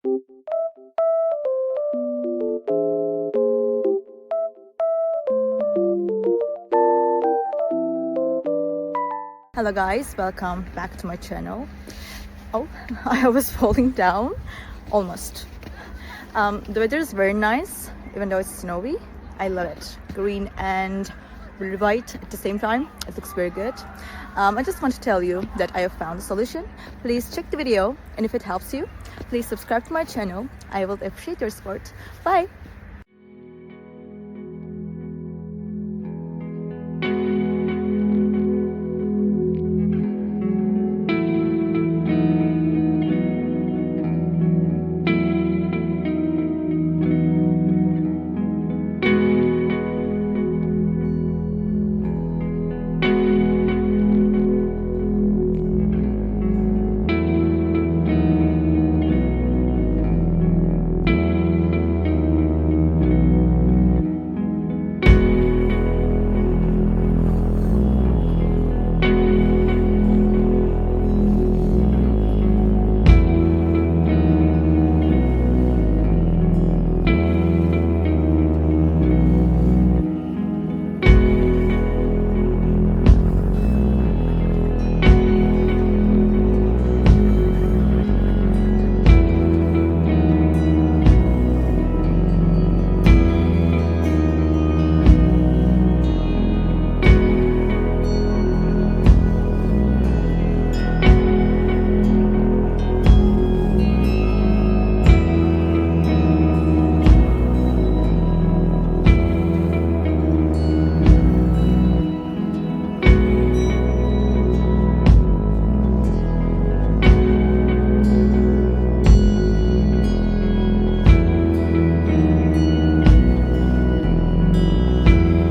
Hello guys, welcome back to my channel. Oh, I was falling down almost. The weather is very nice, even though it's snowy. I love it. Green and really white at the same time. It looks very good. I just want to tell you that I have found a solution. Please check the video, and if it helps you, please subscribe to my channel. I will appreciate your support. Bye!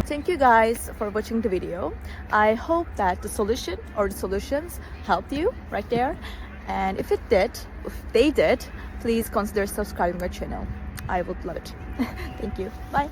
Thank you guys for watching the video. I hope that the solution or the solutions helped you right there. And if they did, please consider subscribing my channel. I would love it. Thank you. Bye.